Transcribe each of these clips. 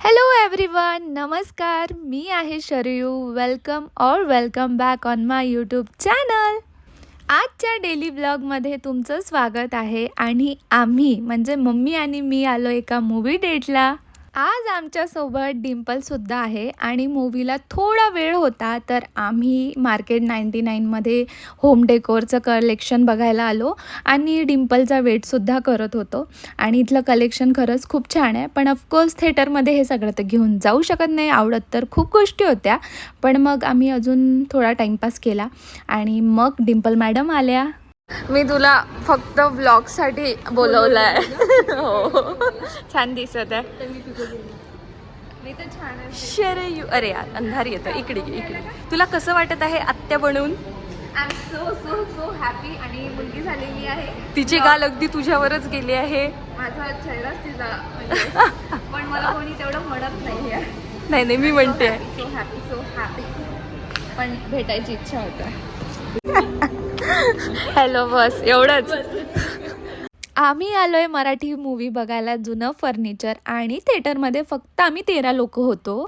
Hello everyone, नमस्कार. मी आहे Sharayu. Welcome back on my YouTube channel. आजच्या डेली ब्लॉगमध्ये तुमचं स्वागत आहे. आणि आम्ही म्हणजे मम्मी आणि मी आलो एका मूवी डेटला. आज आमच्यासोबत डिम्पलसुद्धा आहे आणि मूवीला थोडा वेळ होता तर आम्ही मार्केट 99मध्ये होम डेकोरचं कलेक्शन बघायला आलो आणि डिम्पलचा वेटसुद्धा करत होतो. आणि इथलं कलेक्शन खरंच खूप छान आहे. पण ऑफकोर्स थिएटरमध्ये हे सगळं तर घेऊन जाऊ शकत नाही, आवडत तर खूप गोष्टी होत्या. पण मग आम्ही अजून थोडा टाईमपास केला आणि मग डिम्पल मॅडम आल्या. मी तुला फक्त व्लॉगसाठी बोलवलं आहे. हो, छान दिसत आहे. शरयू, अरे यार अंधार येतं. इकडे तुला कसं वाटत आहे आत्या बनवून? I am so happy. आणि मुलगी झालेली आहे. तिची गाल अगदी तुझ्यावरच गेली आहे. माझा चेहराच तिचा पण मला कोणी तेवढं म्हणत नाही आहे. नाही मी म्हणते सो हॅपी. पण भेटायची इच्छा होती. हॅलो, बस एवढंच. आम्ही आलोय मराठी मूवी बघायला, जुनं फर्निचर. आणि थिएटरमध्ये फक्त आम्ही 13 लोक होतो.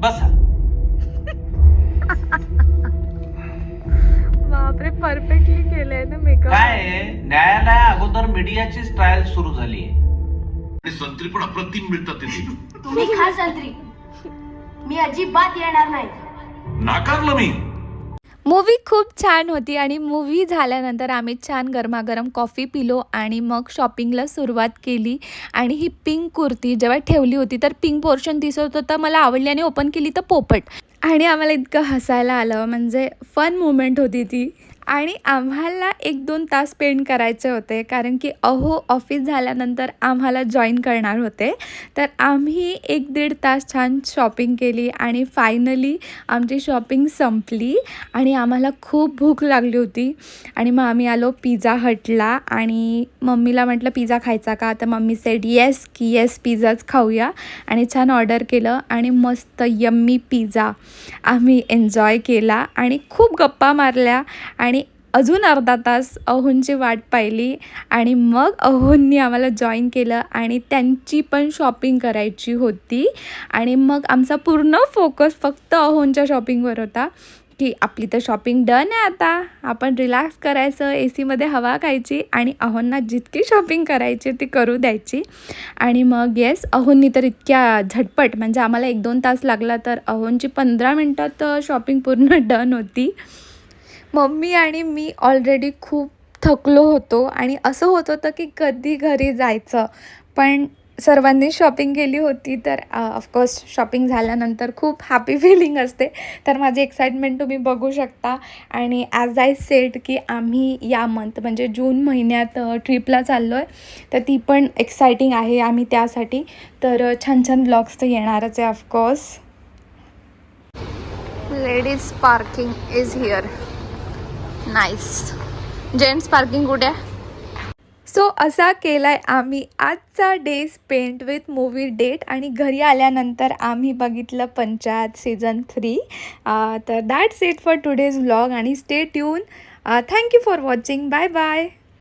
बसा. बापरे, परफेक्टली केलंय ना मेकअप. काय आहे, न्यायालया अगोदर मीडियाची ट्रायल सुरू झाली आहे. संत्री पण अप्रतिम मिळतात तिथे. तुम्ही खा संत्री, मी अजिबात येणार नाही. नाकारलं मी. मूवी खूप छान होती आणि मूवी झाल्यानंतर आम्ही छान गरमागरम कॉफी पिलो आणि मग शॉपिंगला सुरुवात केली. आणि ही पिंक कुर्ती जेव्हा ठेवली होती तर पिंक पोर्शन दिसत होतं, मला आवडली आणि ओपन केली तर पोपट. आणि आम्हाला इतकं हसायला आलं, म्हणजे फन मुमेंट होती ती. आणि आम्हाला 1-2 तास स्पेंड करायचे होते कारण की ऑफिस झाल्यानंतर आम्हाला जॉईन करणार होते. तर आम्ही 1-1.5 तास छान शॉपिंग केली आणि फायनली आमची शॉपिंग संपली. आणि आम्हाला खूप भूक लागली होती आणि मग आम्ही आलो पिझ्झा हटला. आणि मम्मीला म्हटलं पिझ्झा खायचा का, तर मम्मी सेड येस पिझ्झाच खाऊया. आणि छान ऑर्डर केलं आणि मस्त यम्मी पिझ्झा आम्ही एन्जॉय केला आणि खूप गप्पा मारल्या. आणि अजून अर्धा तास अहोंची वाट पाहिली आणि मग अहोंनी आम्हाला जॉईन केलं आणि त्यांची पण शॉपिंग करायची होती. आणि मग आमचा पूर्ण फोकस फक्त अहोंच्या शॉपिंगवर होता की आपली तर शॉपिंग डन आहे, आता आपण रिलॅक्स करायचं, एसीमध्ये हवा खायची आणि अहोंना जितकी शॉपिंग करायची ती करू द्यायची. आणि मग अहोंनी तर इतक्या झटपट, म्हणजे आम्हाला 1-2 तास लागला तर अहोंची 15 मिनटात शॉपिंग पूर्ण डन होती. मम्मी आणि मी ऑलरेडी खूप थकलो होतो आणि असं होत होतं की कधी घरी जायचं. पण सर्वांनी शॉपिंग केली होती तर ऑफकोर्स शॉपिंग झाल्यानंतर खूप हॅपी फिलिंग असते. तर माझी एक्साइटमेंट तुम्ही बघू शकता. आणि ॲज आय सेड की आम्ही या मंथ म्हणजे जून महिन्यात ट्रिपला चाललो आहे, तर ती पण एक्साइटिंग आहे आम्ही त्यासाठी. तर छान ब्लॉग्स तर येणारच आहे of course. Ladies parking is here. Nice. Gents parking कुठे आहे? सो असा केलाय आम्ही आजचा day spent with movie date. आणि घरी आल्यानंतर आम्ही बघितलं पंचायत सीझन 3. तर that's it for today's vlog आणि stay tuned. Thank you for watching. Bye bye.